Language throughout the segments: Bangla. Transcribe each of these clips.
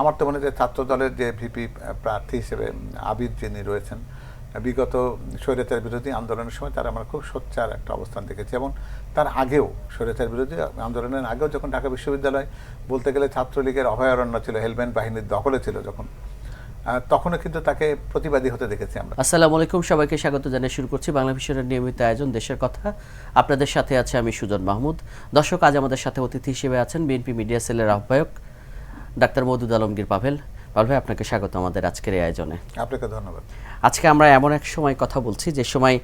আমার তো মনে হয় যে ছাত্র দলের যে ভিপি প্রার্থী হিসেবে আবিদ যিনি রয়েছেন, বিগত স্বৈরাচার বিরোধী আন্দোলনের সময় তারা আমরা খুব সোচ্চার একটা অবস্থান দেখেছি। এবং তার আগেও স্বৈরাচার বিরোধী আন্দোলনের আগেও যখন ঢাকা বিশ্ববিদ্যালয় বলতে গেলে ছাত্রলীগের অভয়ারণ্য ছিল, হেলমেট বাহিনীর দখলে ছিল যখন, তখনও কিন্তু তাকে প্রতিবাদী হতে দেখেছি আমরা। আসসালামু আলাইকুম, সবাইকে স্বাগত জানিয়ে শুরু করছি বাংলা ভিশনের নিয়মিত আয়োজন দেশের কথা। আপনাদের সাথে আছে আমি সুজন মাহমুদ। দর্শক, আজ আমাদের সাথে অতিথি হিসেবে আছেন বিএনপি মিডিয়া সেলের আহ্বায়ক ডাক্তার মওদুদ আলমগীর পাভেল। পাভেল ভাই, আপনাকে স্বাগত আমাদের আজকের এই আয়োজনে। আপনাকে ধন্যবাদ। আজকে আমরা এমন এক সময় কথা বলছি যে সময়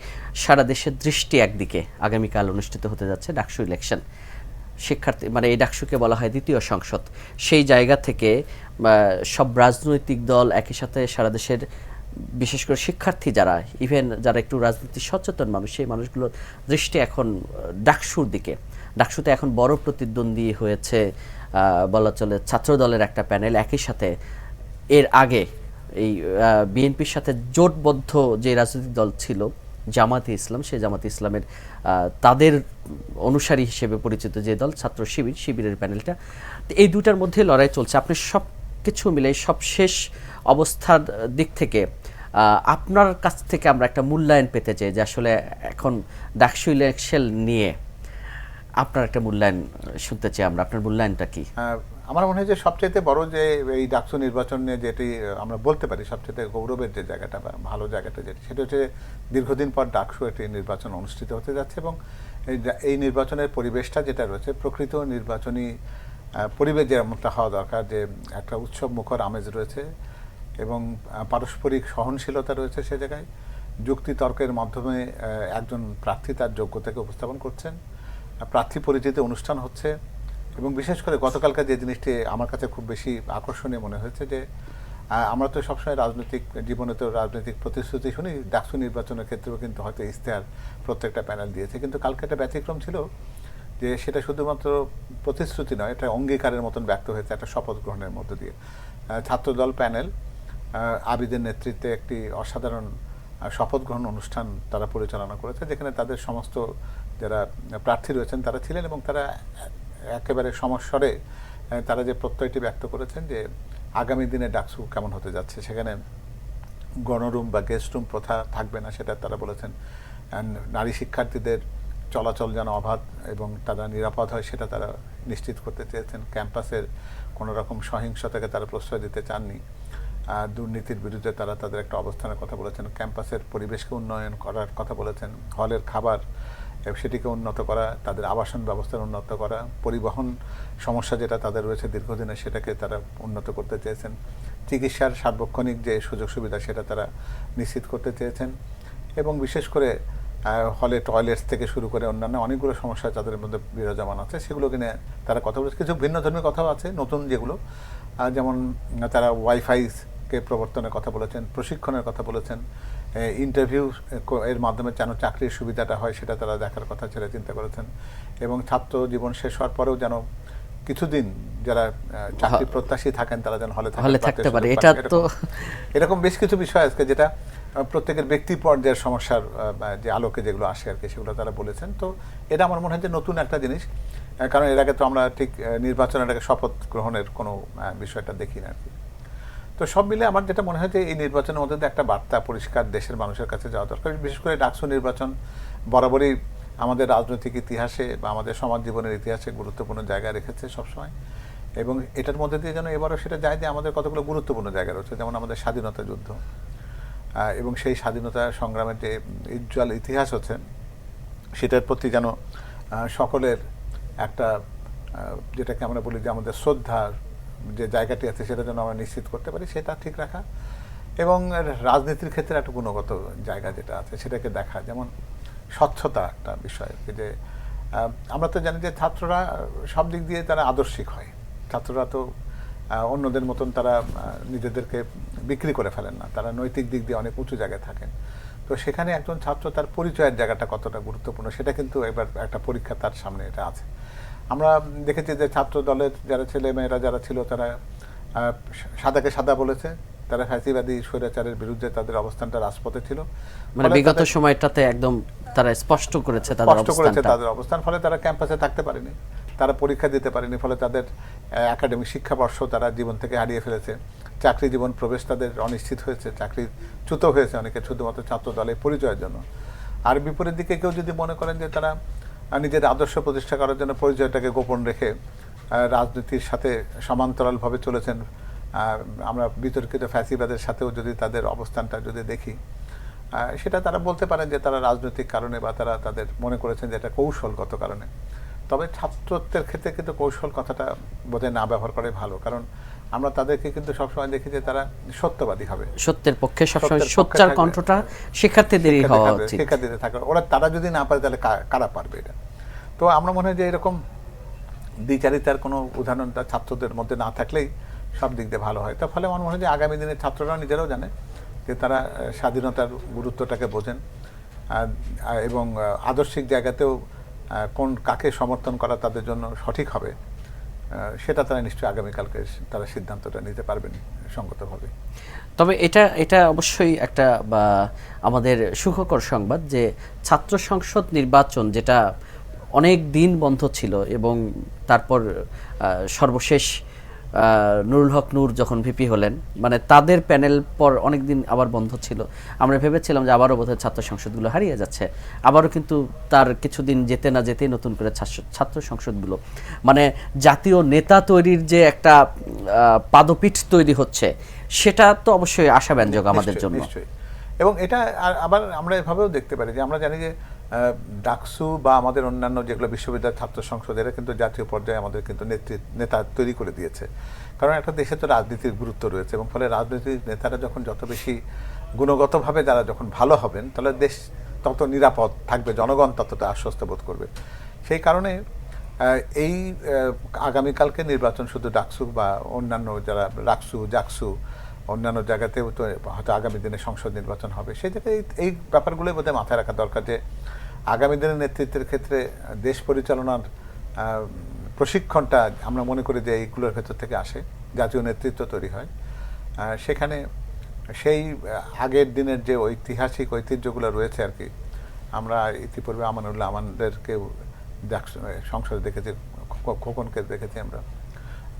সারা দেশের দৃষ্টি একদিকে, আগামীকাল অনুষ্ঠিত হতে যাচ্ছে ডাকসু ইলেকশন। শিক্ষার্থী মানে এই ডাকসুকে বলা হয় দ্বিতীয় সংসদ। সেই জায়গা থেকে সব রাজনৈতিক দল একই সাথে সারা দেশের বিশেষ করে শিক্ষার্থী যারা, ইভেন যারা একটু রাজনীতি সচেতন মানুষ, সেই মানুষগুলোর দৃষ্টি এখন ডাকসুর দিকে। ডাকসুতে এখন বড় প্রতিদ্বন্দ্বী হয়েছে বলা চলে ছাত্র দলের একটা প্যানেল, একই সাথে এর আগে এই বিএনপির সাথে জোটবদ্ধ যে রাজনৈতিক দল ছিল জামাতে ইসলাম, সেই জামাতে ইসলামের তাদের অনুসারী হিসেবে পরিচিত যে দল ছাত্র শিবির, শিবিরের প্যানেলটা, এই দুটার মধ্যে লড়াই চলছে। আপনি সব কিছু মিলে সব শেষ অবস্থার দিক থেকে আপনার কাছ থেকে আমরা একটা মূল্যায়ন পেতে চাই যে আসলে এখন ডাকসু ইলেকশন নিয়ে আপনার একটা মূল্যায়ন শুনতে চাই আমরা। আপনার মূল্যায়নটা কি? আমার মনে হয় যে সবচেয়ে বড় যে এই ডাকসু নির্বাচন নিয়ে যেটি আমরা বলতে পারি সবচেয়ে গৌরবের যে জায়গাটা বা ভালো জায়গাটা যেটি, সেটা হচ্ছে দীর্ঘদিন পর ডাকসু একটি নির্বাচন অনুষ্ঠিত হতে যাচ্ছে। এবং এই নির্বাচনের পরিবেশটা যেটা রয়েছে, প্রকৃত নির্বাচনী পরিবেশ যেমনটা হওয়া দরকার, যে একটা উৎসব মুখর আমেজ রয়েছে এবং পারস্পরিক সহনশীলতা রয়েছে সে জায়গায়। যুক্তি তর্কের মাধ্যমে একজন প্রার্থী তার যোগ্যতাকে উপস্থাপন করছেন, প্রার্থী পরিচিতি অনুষ্ঠান হচ্ছে। এবং বিশেষ করে গতকালকার যে জিনিসটি আমার কাছে খুব বেশি আকর্ষণীয় মনে হয়েছে, যে আমরা তো সবসময় রাজনৈতিক জীবনে তো রাজনৈতিক প্রতিশ্রুতি শুনি, ডাকসু নির্বাচনের ক্ষেত্রেও কিন্তু হয়তো ইশতেহার প্রত্যেকটা প্যানেল দিয়েছে, কিন্তু কালকে একটা ব্যতিক্রম ছিল যে সেটা শুধুমাত্র প্রতিশ্রুতি নয়, এটা অঙ্গীকারের মতন ব্যক্ত হয়েছে একটা শপথ গ্রহণের মধ্য দিয়ে। ছাত্রদল প্যানেল আবিদের নেতৃত্বে একটি অসাধারণ শপথ গ্রহণ অনুষ্ঠান তারা পরিচালনা করেছে, যেখানে তাদের সমস্ত যারা প্রার্থী রয়েছেন তারা ছিলেন এবং তারা একেবারে সমস্বরে তারা যে প্রত্যয়টি ব্যক্ত করেছেন যে আগামী দিনে ডাকসু কেমন হতে যাচ্ছে, সেখানে গণরুম বা গেস্ট রুম প্রথা থাকবে না, সেটা তারা বলেছেন। নারী শিক্ষার্থীদের চলাচল যেন অবাধ এবং তারা নিরাপদ হয় সেটা তারা নিশ্চিত করতে চেয়েছেন। ক্যাম্পাসের কোনো রকম সহিংসতাকে তারা প্রশ্রয় দিতে চাননি। দুর্নীতির বিরুদ্ধে তারা তাদের একটা অবস্থানের কথা বলেছেন। ক্যাম্পাসের পরিবেশকে উন্নয়ন করার কথা বলেছেন। হলের খাবার সেটিকে উন্নত করা, তাদের আবাসন ব্যবস্থার উন্নত করা, পরিবহন সমস্যা যেটা তাদের রয়েছে দীর্ঘদিনে সেটাকে তারা উন্নত করতে চেয়েছেন। চিকিৎসার সার্বক্ষণিক যে সুযোগ সুবিধা সেটা তারা নিশ্চিত করতে চেয়েছেন। এবং বিশেষ করে হলে টয়লেটস থেকে শুরু করে অন্যান্য অনেকগুলো সমস্যা তাদের মধ্যে বিরাজমান আছে, সেগুলোকে নিয়ে তারা কথা বলেছে। কিছু ভিন্ন ধর্মীয় কথাও আছে নতুন, যেগুলো যেমন তারা ওয়াইফাইকে প্রবর্তনের কথা বলেছেন, প্রশিক্ষণের কথা বলেছেন, ইন্টারভিউ এর মাধ্যমে যেন চাকরির সুবিধাটা হয় সেটা তারা দেখার কথা ছেড়ে চিন্তা করেছেন। এবং ছাত্র জীবন শেষ হওয়ার পরেও যেন কিছুদিন যারা চাকরি প্রত্যাশী থাকেন তারা যেন হলে থাকতে পারে। এটা তো এরকম বেশ কিছু বিষয় আজকে যেটা প্রত্যেকের ব্যক্তি পর্যায়ের সমস্যার যে আলোকে যেগুলো আসে আর কি, সেগুলো তারা বলেছেন। তো এটা আমার মনে হয় যে নতুন একটা জিনিস, কারণ এর আগে তো আমরা ঠিক নির্বাচনের আগে শপথ গ্রহণের কোনো বিষয়টা দেখি না আর কি। তো সব মিলে আমার যেটা মনে হয় যে এই নির্বাচনের মধ্যে একটা বার্তা পরিষ্কার দেশের মানুষের কাছে যাওয়া দরকার। বিশেষ করে ডাকসু নির্বাচন বরাবরই আমাদের রাজনৈতিক ইতিহাসে বা আমাদের সমাজ জীবনের ইতিহাসে গুরুত্বপূর্ণ জায়গা রেখেছে সবসময়। এবং এটার মধ্যে দিয়ে যেন এবারও সেটা যায় যে আমাদের কতগুলো গুরুত্বপূর্ণ জায়গা রয়েছে, যেমন আমাদের স্বাধীনতা যুদ্ধ এবং সেই স্বাধীনতা সংগ্রামের যে উজ্জ্বল ইতিহাস হচ্ছে সেটার প্রতি যেন সকলের একটা যেটাকে আমরা বলি যে আমাদের শ্রদ্ধার যে জায়গাটি আছে সেটা যেন আমরা নিশ্চিত করতে পারি, সেটা ঠিক রাখা। এবং রাজনীতির ক্ষেত্রে একটা গুণগত জায়গা যেটা আছে সেটাকে দেখা, যেমন স্বচ্ছতা একটা বিষয়, যে আমরা তো জানি যে ছাত্ররা সব দিক দিয়ে তারা আদর্শিক হয়। ছাত্ররা তো অন্যদের মতন তারা নিজেদেরকে বিক্রি করে ফেলেন না, তারা নৈতিক দিক দিয়ে অনেক উঁচু জায়গায় থাকেন। তো সেখানে একজন ছাত্র তার পরিচয়ের জায়গাটা কতটা গুরুত্বপূর্ণ সেটা কিন্তু এবার একটা পরীক্ষা তার সামনে এটা আছে। আমরা দেখেছি যে ছাত্র দলের যারা ছেলে মেয়েরা যারা ছিল তারা সাদাকে সাদা বলেছে, তারা ফ্যাসিবাদী স্বৈরাচারের বিরুদ্ধে তাদের অবস্থানটা রাজপথে ছিল, মানে বিগত সময়টাতে একদম তারা স্পষ্ট করেছে তাদের অবস্থান। ফলে তারা ক্যাম্পাসে থাকতে পারেনি। তারা পরীক্ষা দিতে পারেনি, ফলে তাদের একাডেমিক শিক্ষাবর্ষ তারা জীবন থেকে হারিয়ে ফেলেছে, চাকরি জীবন প্রবেশ তাদের অনিশ্চিত হয়েছে, চাকরিচ্যুত হয়েছে অনেকে শুধুমাত্র ছাত্র দলের পরিচয়ের জন্য। আর বিপরীত দিকে কেউ যদি মনে করেন যে তারা নিজের আদর্শ প্রতিষ্ঠা করার জন্য পরিচয়টাকে গোপন রেখে রাজনীতির সাথে সমান্তরালভাবে চলেছেন, আমরা বিতর্কিত ফ্যাসিবাদের সাথেও যদি তাদের অবস্থানটা যদি দেখি, সেটা তারা বলতে পারেন যে তারা রাজনৈতিক কারণে বা তারা তাদের মনে করেছেন যে এটা কৌশলগত কারণে। তবে ছাত্রত্বের ক্ষেত্রে কিন্তু কৌশল কথাটা বোধহয় না ব্যবহার করাই ভালো, কারণ আমরা তাদেরকে কিন্তু সবসময় দেখি যে তারা সত্যবাদী হবে, সত্যের পক্ষে সবসময় সোচ্চার কণ্ঠটা শিক্ষার্থীদেরই হওয়া উচিত, শিক্ষার্থীদের থাকবে। তারা যদি না পারে তাহলে কারা পারবে এটা? তো আমরা মনে হয় যে এরকম দ্বিচারিতার কোনো উদাহরণটা ছাত্রদের মধ্যে না থাকলেই সব দিক দিয়ে ভালো হয়। তার ফলে আমার মনে হয় যে আগামী দিনে ছাত্ররা নিজেরাও জানে যে তারা স্বাধীনতার গুরুত্বটাকে বোঝেন এবং আদর্শিক জায়গাতেও কাকে সমর্থন করা তাদের জন্য সঠিক হবে, সেটা তারা নিশ্চয়ই আগামীকালকে তারা সিদ্ধান্তটা নিতে পারবেন সঙ্গতভাবে। তবে এটা অবশ্যই একটা আমাদের সুখকর সংবাদ যে ছাত্র সংসদ নির্বাচন, যেটা অনেক দিন বন্ধ ছিল এবং তারপর সর্বশেষ নুরুল হক নূর যখন ভিপি হলেন, মানে তাদের প্যানেল পর অনেক দিন আবার বন্ধ ছিল। আমরা ভেবেছিলাম যে আবারও বোধহয় ছাত্র সংসদগুলো হারিয়ে যাচ্ছে, আবারও কিন্তু তার কিছুদিন যেতে না যেতেই নতুন করে ছাত্র সংসদগুলো, মানে জাতীয় নেতা তৈরির যে একটা পাদপীঠ তৈরি হচ্ছে, সেটা তো অবশ্যই আশাব্যঞ্জক আমাদের জন্য। নিশ্চয়ই। এবং এটা আবার আমরা এভাবেও দেখতে পারি যে আমরা জানি যে ডাকসু বা আমাদের অন্যান্য যেগুলো বিশ্ববিদ্যালয় ছাত্র সংসদ, এরা কিন্তু জাতীয় পর্যায়ে আমাদের কিন্তু নেতা তৈরি করে দিয়েছে। কারণ একটা দেশে তো রাজনীতির গুরুত্ব রয়েছে, এবং ফলে রাজনৈতিক নেতারা যখন যত বেশি গুণগতভাবে যারা যখন ভালো হবেন, তাহলে দেশ তত নিরাপদ থাকবে, জনগণ ততটা আশ্বস্ত বোধ করবে। সেই কারণে এই আগামীকালকে নির্বাচন শুধু ডাকসু বা অন্যান্য যারা জাকসু অন্যান্য জায়গাতেও তো হয়তো আগামী দিনে সংসদ নির্বাচন হবে, সেই জায়গায় এই ব্যাপারগুলোই বোধহয় মাথায় রাখা দরকার যে আগামী দিনের নেতৃত্বের ক্ষেত্রে দেশ পরিচালনার প্রশিক্ষণটা আমরা মনে করি যে এইগুলোর ভেতর থেকে আসে, জাতীয় নেতৃত্ব তৈরি হয়। সেখানে সেই আগের দিনের যে ঐতিহাসিক ঐতিহ্যগুলো রয়েছে আর কি, আমরা ইতিপূর্বে আমানুল্লাহ আমাদেরকেও সংসদে দেখেছি, খোকনকে দেখেছি, আমরা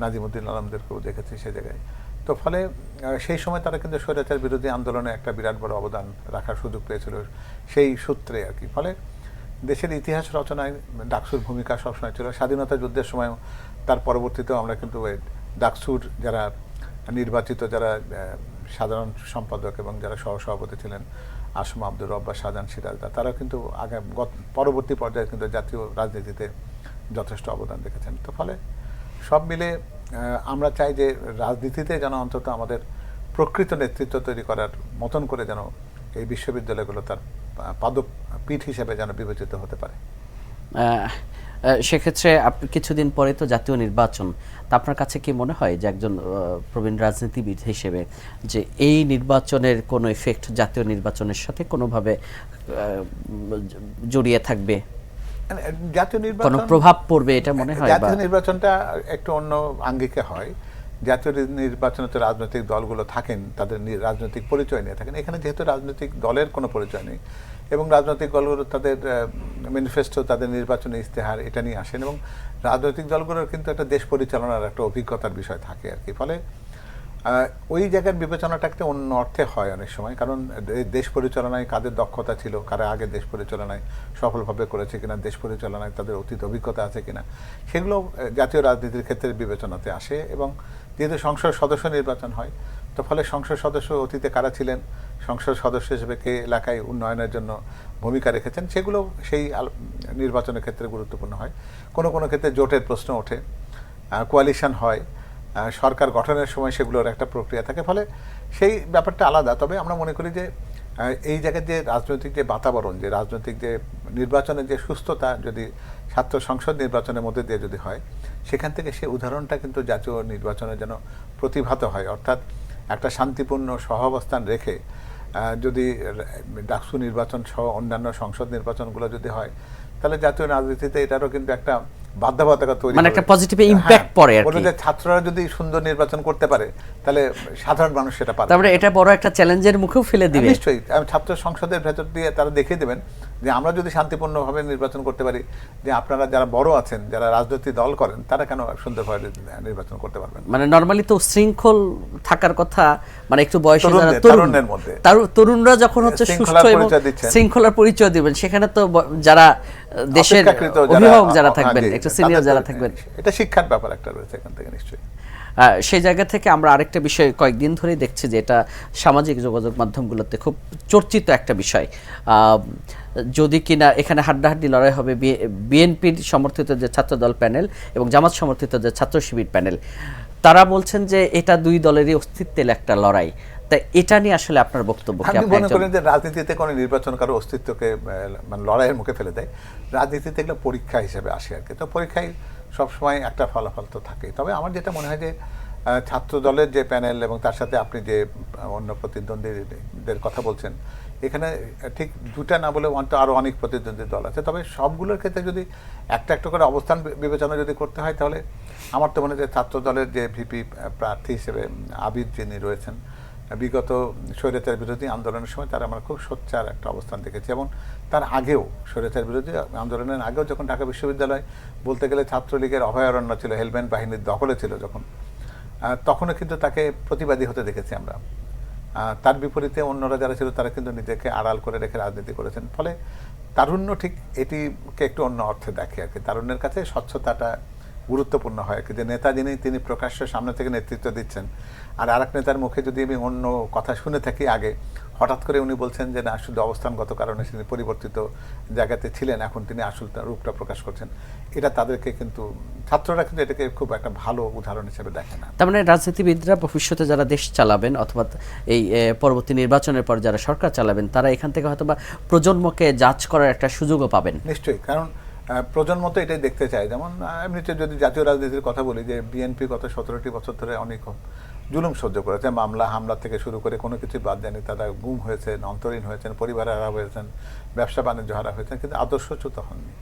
নাজিমুদ্দিন আলমদেরকেও দেখেছি সে জায়গায়। তো ফলে সেই সময় তারা কিন্তু স্বৈরাচার বিরোধী আন্দোলনে একটা বিরাট বড় অবদান রাখার সুযোগ পেয়েছিল সেই সূত্রে আর কি। ফলে দেশের ইতিহাস রচনায় ডাকসুর ভূমিকা সবসময় ছিল। স্বাধীনতা যুদ্ধের সময়ও তার পরবর্তীতেও আমরা কিন্তু ডাকসুর যারা নির্বাচিত যারা সাধারণ সম্পাদক এবং যারা সহসভাপতি ছিলেন, আসমা আব্দুর রব বা শাহজাহান সিরাজদা, তারাও কিন্তু পরবর্তী পর্যায়ে কিন্তু জাতীয় রাজনীতিতে যথেষ্ট অবদান রেখেছেন। তো ফলে সব মিলে আমরা চাই যে রাজনীতিতে যেন অন্তত আমাদের প্রকৃত নেতৃত্ব তৈরি করার মতন করে যেন এই বিশ্ববিদ্যালয়গুলো তার পাদপীঠ হিসেবে যেন বিবেচিত হতে পারে। সেক্ষেত্রে আপনি কিছুদিন পরে তো জাতীয় নির্বাচন, তা আপনার কাছে কি মনে হয় যে একজন প্রবীণ রাজনীতিবিদ হিসেবে যে এই নির্বাচনের কোনো ইফেক্ট জাতীয় নির্বাচনের সাথে কোনোভাবে জড়িয়ে থাকবে, জাতীয় নির্বাচন কোনো প্রভাব পড়বে এটা মনে হয়? জাতীয় নির্বাচনটা একটু অন্য আঙ্গিকে হয়। জাতীয় নির্বাচনে তো রাজনৈতিক দলগুলো থাকেন, তাদের রাজনৈতিক পরিচয় নিয়ে থাকেন। এখানে যেহেতু রাজনৈতিক দলের কোনো পরিচয় নেই এবং রাজনৈতিক দলগুলো তাদের ম্যানিফেস্টো, তাদের নির্বাচনী ইস্তেহার এটা নিয়ে আসেন, এবং রাজনৈতিক দলগুলোর কিন্তু একটা দেশ পরিচালনার একটা অভিজ্ঞতার বিষয় থাকে আর কি। ফলে ওই জায়গার বিবেচনাটা একটা অন্য অর্থে হয় অনেক সময়, কারণ দেশ পরিচালনায় কাদের দক্ষতা ছিল, কারা আগে দেশ পরিচালনায় সফলভাবে করেছে কিনা, দেশ পরিচালনায় তাদের অতীত অভিজ্ঞতা আছে কিনা, সেগুলো জাতীয় রাজনীতির ক্ষেত্রে বিবেচনাতে আসে। এবং যেহেতু সংসদ সদস্য নির্বাচন হয়, তো ফলে সংসদ সদস্য অতীতে কারা ছিলেন, সংসদ সদস্য হিসেবে কে এলাকায় উন্নয়নের জন্য ভূমিকা রেখেছেন, সেগুলো সেই নির্বাচনের ক্ষেত্রে গুরুত্বপূর্ণ হয়। কোনো কোনো ক্ষেত্রে জোটের প্রশ্ন ওঠে, কোয়ালিশন হয়, সরকার গঠনের সময় সেগুলোর একটা প্রক্রিয়া থাকে, ফলে সেই ব্যাপারটা আলাদা। তবে আমরা মনে করি যে এই জায়গায় যে রাজনৈতিক যে বাতাবরণ, যে রাজনৈতিক যে নির্বাচনের যে সুস্থতা যদি ছাত্র সংসদ নির্বাচনের মধ্যে দিয়ে যদি হয়, সেখান থেকে সেই উদাহরণটা কিন্তু জাতীয় নির্বাচনে যেন প্রতিভাত হয়। অর্থাৎ একটা শান্তিপূর্ণ সহাবস্থান রেখে যদি ডাকসু নির্বাচন সহ অন্যান্য সংসদ নির্বাচনগুলো যদি হয়, তাহলে জাতীয় রাজনীতিতে এটারও কিন্তু একটা বাধ্যবাধকতা তৈরি, মানে একটা পজিটিভ ইমপ্যাক্ট পড়ে আর কি। ছাত্ররা যদি সুন্দর নির্বাচন করতে পারে, তাহলে সাধারণ মানুষ সেটা পাবে। তারপরে এটা বড় একটা চ্যালেঞ্জের মুখেও ফেলে দিবে। নিশ্চয়ই ছাত্র সংসদের ভেতর দিয়ে তারা দেখিয়ে দেবেন যে আমরা যদি শান্তিপূর্ণভাবে নির্বাচন করতে পারি, যে আপনারা যারা বড় আছেন, যারা রাজনৈতিক দল করেন, তারা কেন সুন্দরভাবে নির্বাচন করতে পারবেন? মানে নরমালি তো শৃঙ্খল থাকার কথা, মানে একটু বয়সে যারা তরুণদের মধ্যে, তরুণরা যখন হচ্ছে সুষ্ঠু এবং শৃঙ্খলার পরিচয় দিবেন, সেখানে তো যারা দেশের অভিভাবক যারা থাকবেন, একটু সিনিয়র যারা থাকবেন, এটা শিক্ষার ব্যাপার একটা রয়েছে এখান থেকে নিশ্চয়ই। সেই জায়গা থেকে আমরা আরেকটা বিষয় কয়েকদিন ধরেই দেখছি যে এটা সামাজিক যোগাযোগ মাধ্যমগুলোতে খুব চর্চিত একটা বিষয়। যদি কিনা এখানে হাড্ডাহাড্ডি লড়াই হবে বিএনপির সমর্থিত যে ছাত্রদল প্যানেল এবং জামাত সমর্থিত যে ছাত্র শিবির প্যানেল, তারা বলছেন যে এটা দুই দলেরই অস্তিত্বের একটা লড়াই। তাই এটা নিয়ে আসলে আপনার বক্তব্য কি? আমি মনে করি যে রাজনীতিতে কোনো নির্বাচন কারো অস্তিত্বকে মানে লড়াইয়ের মুখে ফেলে দেয়, রাজনীতিতে এগুলো পরীক্ষা হিসেবে আসে আর কি। তো পরীক্ষায় সবসময় একটা ফলাফল তো থাকে। তবে আমার যেটা মনে হয় যে ছাত্র দলের যে প্যানেল এবং তার সাথে আপনি যে অন্য প্রতিদ্বন্দ্বীদের কথা বলছেন, এখানে ঠিক দুটা না বলে আরও অনেক প্রতিদ্বন্দ্বী দল আছে। তবে সবগুলোর ক্ষেত্রে যদি একটা একটা করে অবস্থান বিবেচনা যদি করতে হয়, তাহলে আমার তো মনে হয় যে ছাত্র দলের যে ভিপি প্রার্থী হিসেবে আবিদ যিনি রয়েছেন, বিগত স্বৈরাচার বিরোধী আন্দোলনের সময় তারা আমরা খুব সোচ্চার একটা অবস্থান দেখেছি। এবং তার আগেও স্বৈরাচার বিরোধী আন্দোলনের আগেও যখন ঢাকা বিশ্ববিদ্যালয় বলতে গেলে ছাত্রলীগের অভয়ারণ্য ছিল, হেলমেট বাহিনীর দখলে ছিল যখন, তখনও কিন্তু তাকে প্রতিবাদী হতে দেখেছি আমরা। তার বিপরীতে অন্যরা যারা ছিল তারা কিন্তু নিজেকে আড়াল করে রেখে রাজনীতি করেছেন। ফলে তারুণ্য ঠিক এটিকে একটু অন্য অর্থে দেখে আর কি। তারুণ্যের কাছে স্বচ্ছতাটা গুরুত্বপূর্ণ হয় আর কি, যে নেতা যিনি তিনি প্রকাশ্য সামনে থেকে নেতৃত্ব দিচ্ছেন, আর আরেক নেতার মুখে যদি আমি অন্য কথা শুনে থাকি আগে, হঠাৎ করে উনি বলছেন যে না শুধু অবস্থানগত কারণে তিনি পরিবর্তিত জায়গাতে ছিলেন, এখন তিনি আসল রূপটা প্রকাশ করছেন, এটা তাদেরকে কিন্তু ছাত্ররা কিন্তু এটাকে খুব একটা ভালো উদাহরণ হিসেবে দেখে না। তার মানে রাজনীতিবিদরা ভবিষ্যতে যারা দেশ চালাবেন অথবা এই পরবর্তী নির্বাচনের পর যারা সরকার চালাবেন, তারা এখান থেকে হয়তো বা প্রজন্মকে জাজ করার একটা সুযোগও পাবেন। নিশ্চয়ই, কারণ প্রজন্ম তো এটাই দেখতে চায়। যেমন এমনিতে যদি জাতীয় রাজনীতির কথা বলি, যে বিএনপি গত 17টি বছর ধরে অনেক জুলুম সহ্য করেছে, মামলা হামলা থেকে শুরু করে কোনো কিছু বাদ দেয়নি। তারা গুম হয়েছেন, অন্তরীণ হয়েছেন, পরিবার হারা হয়েছেন, ব্যবসা বাণিজ্য হারা হয়েছেন, কিন্তু আদর্শচ্যুত হননি।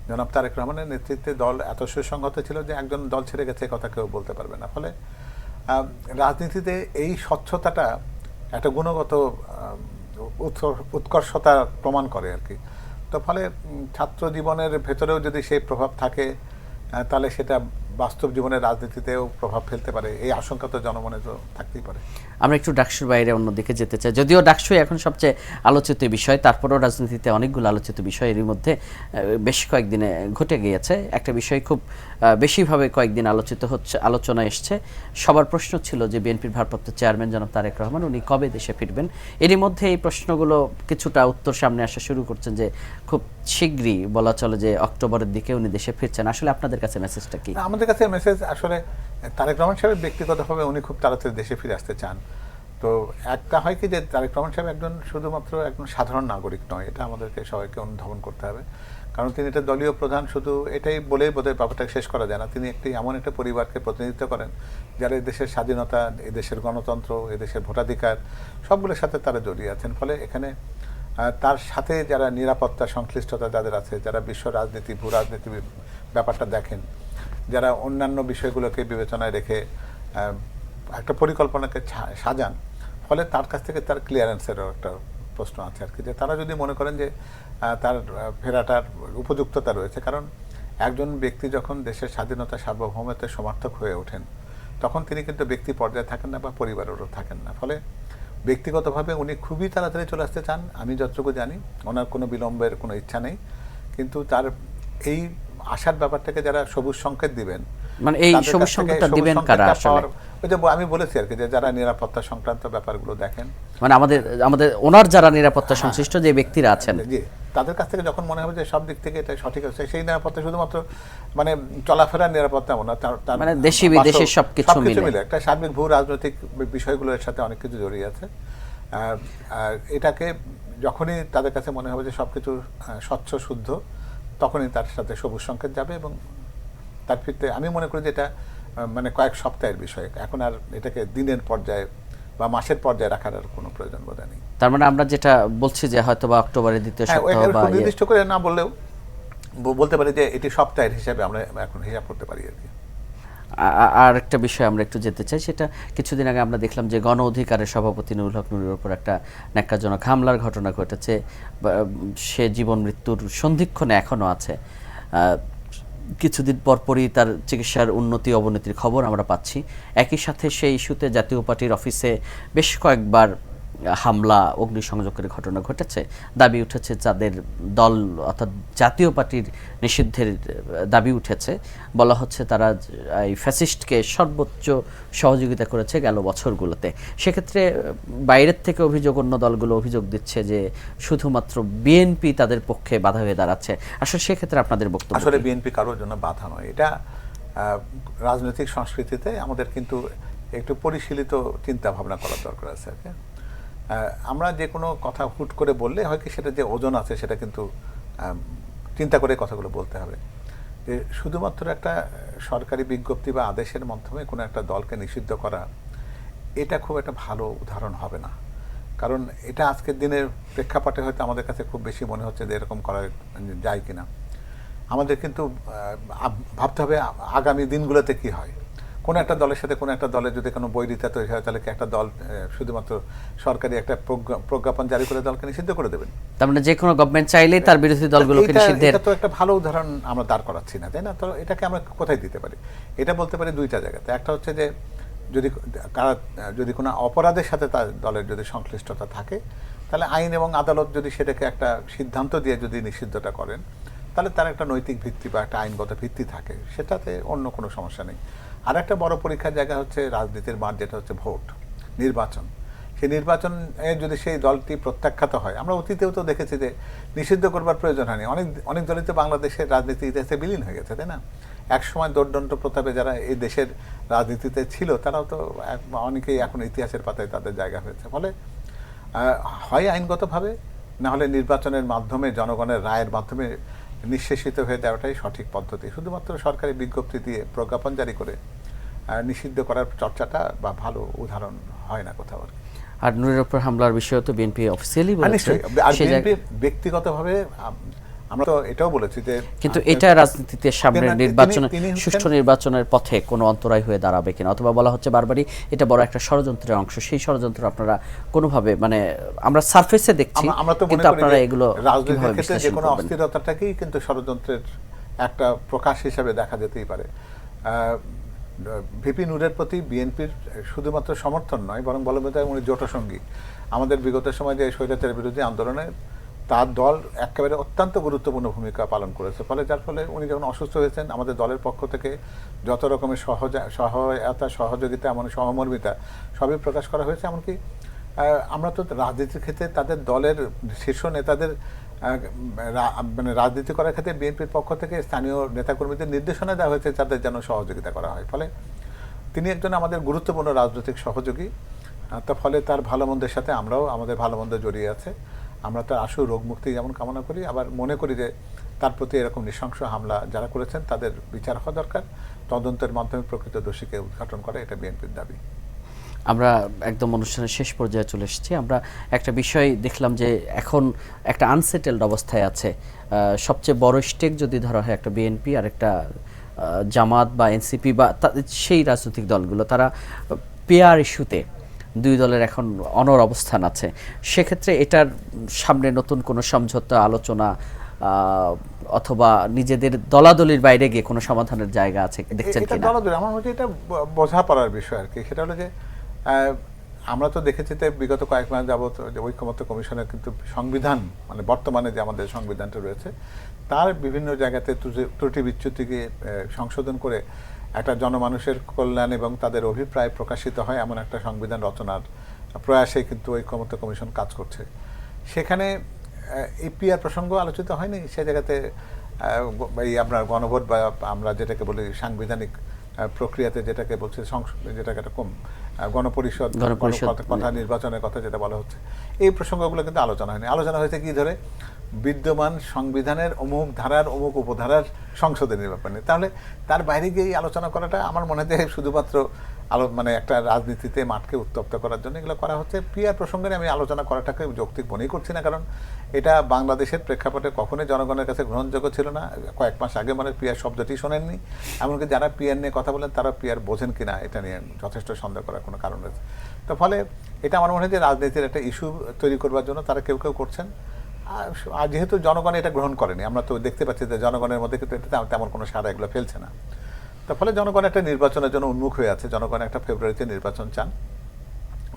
জনাব তারেক রহমানের নেতৃত্বে দল এত সুসংহত ছিল যে একজন দল ছেড়ে গেছে কথা কেউ বলতে পারবে না। ফলে রাজনীতিতে এই স্বচ্ছতাটা একটা গুণগত উৎকর্ষতা প্রমাণ করে আর কি। তো ফলে ছাত্র জীবনের ভেতরেও যদি সেই প্রভাব থাকে, তাহলে সেটা বাস্তব জীবনের রাজনীতিতেও প্রভাব ফেলতে পারে, এই আশঙ্কা তো জনমনে তো থাকতেই পারে। আমরা একটু ডাকসুর বাইরে অন্যদিকে যেতে চাই। যদিও ডাকসুই এখন সবচেয়ে আলোচিত বিষয়, তারপরেও রাজনীতিতে অনেকগুলো আলোচিত বিষয় এর মধ্যে বেশ কয়েকদিনে ঘটে গিয়েছে। একটা বিষয় খুব বেশিভাবে কয়েকদিন আলোচনা এসছে। সবার প্রশ্ন ছিল যে বিএনপির ভারপ্রাপ্ত চেয়ারম্যান জনাব তারেক রহমান উনি কবে দেশে ফিরবেন। এরই মধ্যে এই প্রশ্নগুলো কিছুটা উত্তর সামনে আসা শুরু করছেন যে খুব শীঘ্রই বলা চলে যে অক্টোবরের দিকে উনি দেশে ফিরছেন। আসলে আপনাদের কাছে মেসেজটা কি? আমাদের কাছে মেসেজ আসলে তারেক রহমান সাহেব ব্যক্তিগতভাবে উনি খুব তাড়াতাড়ি দেশে ফিরে আসতে চান। তো একটা হয় কি যে তারেক রহমান সাহেব একজন শুধুমাত্র একজন সাধারণ নাগরিক নয়, এটা আমাদেরকে সবাইকে অনুধাবন করতে হবে। কারণ তিনি এটা দলীয় প্রধান, শুধু এটাই বলেই বোধহয় ব্যাপারটাকে শেষ করা যায় না। তিনি এমন একটা পরিবারকে প্রতিনিধিত্ব করেন যারা এই দেশের স্বাধীনতা, এই দেশের গণতন্ত্র, এই দেশের ভোটাধিকার সবগুলোর সাথে তারা জড়িয়ে আছেন। ফলে এখানে তার সাথে যারা নিরাপত্তা সংশ্লিষ্টতা যাদের আছে, যারা বিশ্ব রাজনীতি, ভূ রাজনীতি ব্যাপারটা দেখেন, যারা অন্যান্য বিষয়গুলোকে বিবেচনায় রেখে একটা পরিকল্পনাকে সাজান, ফলে তার কাছ থেকে তার ক্লিয়ারেন্সেরও একটা প্রশ্ন আছে আর কি, যে তারা যদি মনে করেন যে তার ফেরাটার উপযুক্ততা রয়েছে। কারণ একজন ব্যক্তি যখন দেশের স্বাধীনতা, সার্বভৌমত্বের সমর্থক হয়ে ওঠেন, তখন তিনি কিন্তু ব্যক্তি পর্যায়ে থাকেন না বা পরিবারেরও থাকেন না। ফলে ব্যক্তিগতভাবে উনি খুবই তাড়াতাড়ি চলে আসতে চান, আমি যতটুকু জানি ওনার কোনো বিলম্বের কোনো ইচ্ছা নেই। কিন্তু তার এই আশার ব্যাপারটাকে যারা সবুজ সংকেত দিবেন, মানে এই সবুজ সংকেতটা দিবেন কারা আসলে? ওই যে আমি বলেছি আর কি, যে যারা নিরাপত্তা সংক্রান্ত ব্যাপারগুলো দেখেন, মানে আমাদের ওনার যারা নিরাপত্তা সংশ্লিষ্ট যে ব্যক্তিরা আছেন, জি, তাদের কাছ থেকে যখন মনে হবে যে সব দিক থেকে এটা সঠিক আছে, সেই নিরাপত্তা শুধুমাত্র মানে চলাফেরার নিরাপত্তা এমন না, তার মানে দেশি বিদেশি সবকিছু মিলে একটা সার্বিক ভূ রাজনৈতিক বিষয়গুলোর সাথে অনেক কিছু জড়িয়ে আছে। এটাকে যখনই তাদের কাছে মনে হবে যে সবকিছু স্বচ্ছ শুদ্ধ, তখনই তার সাথে সবুজ সংকেত যাবে এবং তার ফিরতে আমি মনে করি যে এটা মানে কয়েক সপ্তাহের বিষয়। এখন আর এটাকে দিনের পর্যায়ে বা মাসের পর্যায়ে রাখার আর কোনো প্রয়োজন বোধ নেই। তার মানে আমরা যেটা বলছি যে হয়তো বা অক্টোবরের দ্বিতীয় সপ্তাহ বা নির্দিষ্ট করে না বললেও বলতে পারি যে এটি সপ্তাহের হিসাবে আমরা এখন হিসাব করতে পারি আর কি। আর একটা বিষয় আমরা একটু যেতে চাই, সেটা কিছুদিন আগে আমরা দেখলাম যে গণ অধিকারের সভাপতি নুরুল হক নুরের উপর একটা ন্যাক্কারজনক হামলার ঘটনা ঘটেছে। সে জীবন মৃত্যুর সন্ধিক্ষণে এখনো আছে। কিছুদিন পরপরই তার চিকিৎসার উন্নতি অবনতির খবর আমরা পাচ্ছি। একই সাথে সেই ইস্যুতে জাতীয় পার্টির অফিসে বেশ কয়েকবার হামলা, অগ্নিসংযোগের ঘটনা ঘটেছে। দাবি উঠেছে যাদের দল অর্থাৎ জাতীয় পার্টির নিষিদ্ধের দাবি উঠেছে, বলা হচ্ছে তারা এই ফ্যাসিস্টকে সর্বোচ্চ সহযোগিতা করেছে গেল বছরগুলোতে। সেক্ষেত্রে বাইরের থেকে অভিযোগ, অন্য দলগুলো অভিযোগ দিচ্ছে যে শুধুমাত্র বিএনপি তাদের পক্ষে বাধা হয়ে দাঁড়াচ্ছে। আসলে সেক্ষেত্রে আপনাদের বক্তব্য? আসলে বিএনপি কারোর জন্য বাধা নয়। এটা রাজনৈতিক সংস্কৃতিতে আমাদের কিন্তু একটু পরিশীলিত চিন্তা ভাবনা করার দরকার আছে। আমরা যে কোনো কথা হুট করে বললে হয় কি, সেটা যে ওজন আছে সেটা কিন্তু চিন্তা করে কথাগুলো বলতে হবে। যে শুধুমাত্র একটা সরকারি বিজ্ঞপ্তি বা আদেশের মাধ্যমে কোনো একটা দলকে নিষিদ্ধ করা, এটা খুব একটা ভালো উদাহরণ হবে না। কারণ এটা আজকের দিনের প্রেক্ষাপটে হয়তো আমাদের কাছে খুব বেশি মনে হচ্ছে যে এরকম করা যায় কিনা। আমাদের কিন্তু ভাবতে হবে আগামী দিনগুলোতে কি হয়। কোনো একটা দলের সাথে কোনো একটা দলের যদি কোনো বৈরিতা তৈরি হয়, তাহলে কি একটা দল শুধুমাত্র সরকারি একটা প্রজ্ঞাপন জারি করে দলকে নিষিদ্ধ করে দেবেন? তার মানে যে কোনো গভর্নমেন্ট চাইলেই তার বিরোধী দলগুলোকে নিষিদ্ধের, এটা তো একটা ভালো উদাহরণ আমরা দাঁড় করাচ্ছি না, তাই না? তো এটাকে আমরা কোথায় দিতে পারি? এটা বলতে পারি দুইটা জায়গাতে। একটা হচ্ছে যে যদি কোনো অপরাধের সাথে তার দলের যদি সংশ্লিষ্টতা থাকে, তাহলে আইন এবং আদালত যদি সেটাকে একটা সিদ্ধান্ত দিয়ে যদি নিষিদ্ধটা করেন, তাহলে তার একটা নৈতিক ভিত্তি বা একটা আইনগত ভিত্তি থাকে, সেটাতে অন্য কোনো সমস্যা নেই। আর একটা বড় পরীক্ষার জায়গা হচ্ছে রাজনীতির মাঠ, যেটা হচ্ছে ভোট, নির্বাচন। সেই নির্বাচনে যদি সেই দলটি প্রত্যাখ্যাত হয়, আমরা অতীতেও তো দেখেছি যে নিষিদ্ধ করবার প্রয়োজন হয়নি। অনেক দলই তো বাংলাদেশের রাজনীতি ইতিহাসে বিলীন হয়ে গেছে, তাই না? একসময় দোর্দণ্ড প্রতাপে যারা এই দেশের রাজনীতিতে ছিল, তারাও তো অনেকেই এখন ইতিহাসের পাতায় তাদের জায়গা হয়েছে। ফলে হয় আইনগতভাবে, না হলে নির্বাচনের মাধ্যমে, জনগণের রায়ের মাধ্যমে নিঃশেষিত হয়ে দেওয়াটাই সঠিক পদ্ধতি। শুধুমাত্র সরকারি বিজ্ঞপ্তি দিয়ে প্রজ্ঞাপন জারি করে নিষিদ্ধ করার চর্চাটা বা ভালো উদাহরণ হয় না কোথাও। আর নুরের উপর হামলার বিষয়ে তো বিএনপি অফিসিয়ালি বলেছে। আর বিএনপি ব্যক্তিগতভাবে আমরা তো এটাও বলেছি যে, কিন্তু এটা রাজনীতিতে সামনের নির্বাচনে, সুষ্ঠু নির্বাচনের পথে কোনো অন্তরায় হয়ে দাঁড়াবে কিনা, অথবা বলা হচ্ছে বারবারই এটা বড় একটা ষড়যন্ত্রের অংশ। সেই ষড়যন্ত্র আপনারা কোনোভাবে, মানে আমরা সারফেসে দেখছি, কিন্তু আপনারা এগুলো রাজনীতির ক্ষেত্রে যে কোনো অস্থিরতাটাকেই কিন্তু ষড়যন্ত্রের একটা প্রকাশ হিসেবে দেখা যেতেই পারে। ভিপি নূরের প্রতি বিএনপির শুধুমাত্র সমর্থন নয়, বরং বলা যায় উনি জোটসঙ্গী। আমাদের বিগত সময় যে স্বৈরাচার বিরোধী আন্দোলনে তার দল একেবারে অত্যন্ত গুরুত্বপূর্ণ ভূমিকা পালন করেছে। ফলে যার ফলে উনি যখন অসুস্থ হয়েছেন, আমাদের দলের পক্ষ থেকে যত রকমের সহায়তা, সহযোগিতা, এমন সহমর্মিতা সবই প্রকাশ করা হয়েছে। এমনকি আমরা তো রাজনীতির ক্ষেত্রে তাদের দলের শীর্ষ নেতাদের মানে রাজনীতি করার ক্ষেত্রে বিএনপির পক্ষ থেকে স্থানীয় নেতাকর্মীদের নির্দেশনা দেওয়া হয়েছে তাদের যেন সহযোগিতা করা হয়। ফলে তিনি একজন আমাদের গুরুত্বপূর্ণ রাজনৈতিক সহযোগী। তার ফলে তার ভালো মন্দের সাথে আমরাও আমাদের ভালো মন্দ জড়িয়ে আছে। আমরা তার আশু রোগ মুক্তি যেমন কামনা করি, আবার মনে করি যে তার প্রতি এরকম নৃশংস হামলা যারা করেছেন তাদের বিচার হওয়া দরকার। তদন্তের মাধ্যমে প্রকৃত দোষীকে উদ্ঘাটন করে, এটা বিএনপির দাবি। আমরা একদম অনুষ্ঠানের শেষ পর্যায়ে চলে এসেছি। আমরা একটা বিষয় দেখলাম যে এখন একটা আনসেটেলড অবস্থায় আছে। সবচেয়ে বড় স্টেক যদি ধরা হয় একটা বিএনপি আর একটা জামাত বা এনসিপি বা সেই রাজনৈতিক দলগুলো, তারা পেয়ার ইস্যুতে দুই দলের এখন অনড় অবস্থান আছে। সেক্ষেত্রে এটার সামনে নতুন কোনো সমঝোতা, আলোচনা অথবা নিজেদের দলাদলির বাইরে গিয়ে কোনো সমাধানের জায়গা আছে দেখছেন কিনা? দলাদলি আমার মতে এটা বোঝাপড়ার বিষয় আর কি। সেটা হলো যে আমরা তো দেখেছি যে বিগত কয়েক মাস যাবত ঐক্যমত্য কমিশনের কিন্তু সংবিধান, মানে বর্তমানে যে আমাদের সংবিধানটা রয়েছে, তার বিভিন্ন জায়গাতে ত্রুটি বিচ্যুতিকে সংশোধন করে একটা জনমানুষের কল্যাণ এবং তাদের অভিপ্রায় প্রকাশিত হয় এমন একটা সংবিধান রচনার প্রয়াসে কিন্তু ঐক্যমত্য কমিশন কাজ করছে। সেখানে এপিআর প্রসঙ্গ আলোচিত হয়নি। সে জায়গাতে এই আপনার গণভোট বা আমরা যেটাকে বলি সাংবিধানিক প্রক্রিয়াতে যেটাকে বলছে, যেটাকে একটা গণপরিষদ কথা, নির্বাচনের কথা যেটা বলা হচ্ছে, এই প্রসঙ্গগুলো কিন্তু আলোচনা হয়নি। আলোচনা হয়েছে কি ধরে বিদ্যমান সংবিধানের অমুক ধারার অমুক উপধারার সংশোধনের ব্যাপারে। তাহলে তার বাইরে গিয়ে আলোচনা করাটা আমার মনে হয় শুধুমাত্র মানে একটা রাজনীতিতে মাঠকে উত্তপ্ত করার জন্য এগুলো করা হচ্ছে। পিআর প্রসঙ্গে আমি আলোচনা করাটাকে যৌক্তিক মনেই করছি না, কারণ এটা বাংলাদেশের প্রেক্ষাপটে কখনোই জনগণের কাছে গ্রহণযোগ্য ছিল না। কয়েক মাস আগে মানে পিআর শব্দটি শোনেননি, এমনকি যারা পিআর নিয়ে কথা বলেন তারা পিআর বোঝেন কিনা এটা নিয়ে যথেষ্ট সন্দেহ করার কোনো কারণ রয়েছে। তো ফলে এটা আমার মনে হয় যে রাজনীতির একটা ইস্যু তৈরি করবার জন্য তারা কেউ কেউ করছেন। আর যেহেতু জনগণ এটা গ্রহণ করেনি, আমরা তো দেখতে পাচ্ছি যে জনগণের মধ্যে কিন্তু এটা তেমন কোনো সাড়া এগুলো ফেলছে না। তার ফলে জনগণ একটা নির্বাচনের জন্য উন্মুখ হয়ে আছে। জনগণ একটা ফেব্রুয়ারিতে নির্বাচন চান,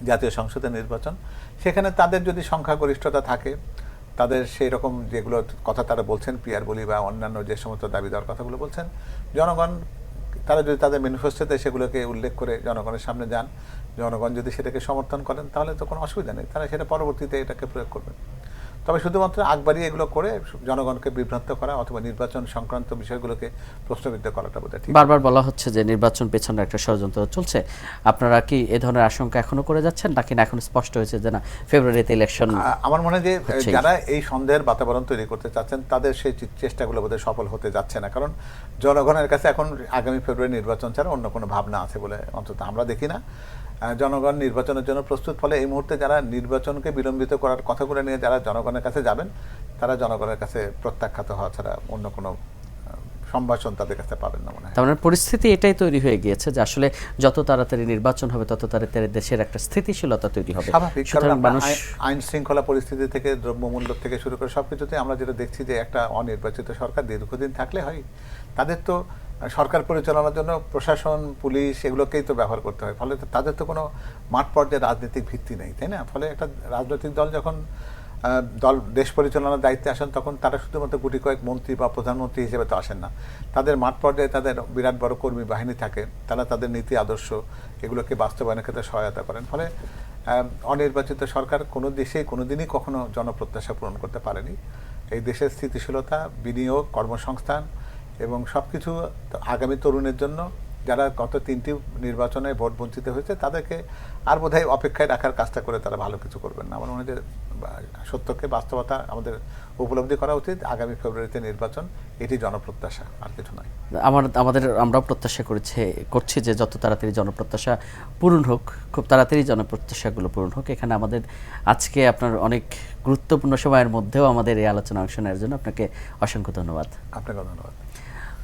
জাতীয় সংসদের নির্বাচন। সেখানে তাদের যদি সংখ্যাগরিষ্ঠতা থাকে, তাদের সেই রকম যেগুলো কথা তারা বলছেন, পিআর বলি বা অন্যান্য যে সমস্ত দাবি দেওয়ার কথাগুলো বলছেন, জনগণ তারা যদি তাদের ম্যানিফেস্টোতে সেগুলোকে উল্লেখ করে জনগণের সামনে যান, জনগণ যদি সেটাকে সমর্থন করেন, তাহলে তো কোনো অসুবিধা নেই, তারা সেটা পরবর্তীতে এটাকে প্রয়োগ করবেন। তবে শুধুমাত্র আকবারই এগুলো করে জনগণকে বিভ্রান্ত করা অথবা নির্বাচন সংক্রান্ত বিষয়গুলোকে প্রশ্নবিদ্ধ করাটা বোধহয় ঠিক। বারবার বলা হচ্ছে যে নির্বাচন পেছনে একটা ষড়যন্ত্র চলছে, আপনারা কি এ ধরনের আশঙ্কা এখনো করে যাচ্ছেন, নাকি না এখন স্পষ্ট হয়েছে যে না ফেব্রুয়ারিতে ইলেকশন? আমার মনে হয় যে যারা এই সন্দেহের বাতাবরণ তৈরি করতে চাচ্ছেন তাদের সেই চেষ্টাগুলো বোধহয় সফল হতে যাচ্ছে না, কারণ জনগণের কাছে এখন আগামী ফেব্রুয়ারি নির্বাচন ছাড়া অন্য কোনো ভাবনা আছে বলে অন্তত আমরা দেখি না। জনগণ নির্বাচনের জন্য প্রস্তুত। ফলে এই মুহূর্তে যারা নির্বাচনকে বিলম্বিত করার কথাগুলো নিয়ে যারা জনগণের কাছে যাবেন, তারা জনগণের কাছে প্রত্যাখ্যাত হওয়া ছাড়া অন্য কোনো সম্ভাষণ তাদের কাছে পাবেন না মনে হয়। তার মানে পরিস্থিতি এটাই তৈরি হয়ে গিয়েছে যে আসলে যত তাড়াতাড়ি নির্বাচন হবে তত তাড়াতাড়ি দেশের একটা স্থিতিশীলতা তৈরি হবে। স্বাভাবিক, কারণ সুতরাং মানুষ আইন শৃঙ্খলা পরিস্থিতি থেকে দ্রব্যমূল্য থেকে শুরু করে সবকিছুতে আমরা যেটা দেখছি যে একটা অনির্বাচিত সরকার দীর্ঘদিন থাকলে হয়, তাদের তো সরকার পরিচালনার জন্য প্রশাসন, পুলিশ এগুলোকেই তো ব্যবহার করতে হয়। ফলে তাদের তো কোনো মাঠ পর্যায়ে রাজনৈতিক ভিত্তি নেই, তাই না? ফলে একটা রাজনৈতিক দল যখন দেশ পরিচালনার দায়িত্বে আসেন, তখন তারা শুধুমাত্র গুটি কয়েক মন্ত্রী বা প্রধানমন্ত্রী হিসেবে তো আসেন না। তাদের মাঠ পর্যায়ে তাদের বিরাট বড় কর্মী বাহিনী থাকে, তারা তাদের নীতি আদর্শ এগুলোকে বাস্তবায়নের ক্ষেত্রে সহায়তা করেন। ফলে অনির্বাচিত সরকার কোনো দেশেই কোনোদিনই কখনো জনপ্রত্যাশা পূরণ করতে পারেনি। এই দেশের স্থিতিশীলতা, বিনিয়োগ, কর্মসংস্থান এবং সব কিছু আগামী তরুণের জন্য যারা গত 3টি নির্বাচনে ভোট বঞ্চিত হয়েছে তাদেরকে আর বোধহয় অপেক্ষায় রাখার কাজটা করে তারা ভালো কিছু করবেন না। আমার মনে হয় যে সত্যকে বাস্তবতা আমাদের উপলব্ধি করা উচিত। আগামী ফেব্রুয়ারিতে নির্বাচন, এটি জনপ্রত্যাশা, আর কিছু নয়। আমরাও প্রত্যাশা করছি যে যত তাড়াতাড়ি জনপ্রত্যাশা পূরণ হোক, খুব তাড়াতাড়ি জনপ্রত্যাশাগুলো পূরণ হোক। এখানে আমাদের আজকে আপনার অনেক গুরুত্বপূর্ণ সময়ের মধ্যেও আমাদের এই আলোচনা অংশ নেওয়ার জন্য আপনাকে অসংখ্য ধন্যবাদ। আপনাকে ধন্যবাদ।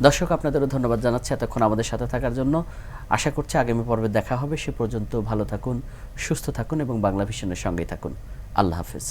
দর্শক, আপনাদেরও ধন্যবাদ জানাচ্ছি এতক্ষণ আমাদের সাথে থাকার জন্য। আশা করছি আগামী পর্বে দেখা হবে। সে পর্যন্ত ভালো থাকুন, সুস্থ থাকুন এবং বাংলা ভিশনের সঙ্গেই থাকুন। আল্লাহ হাফেজ।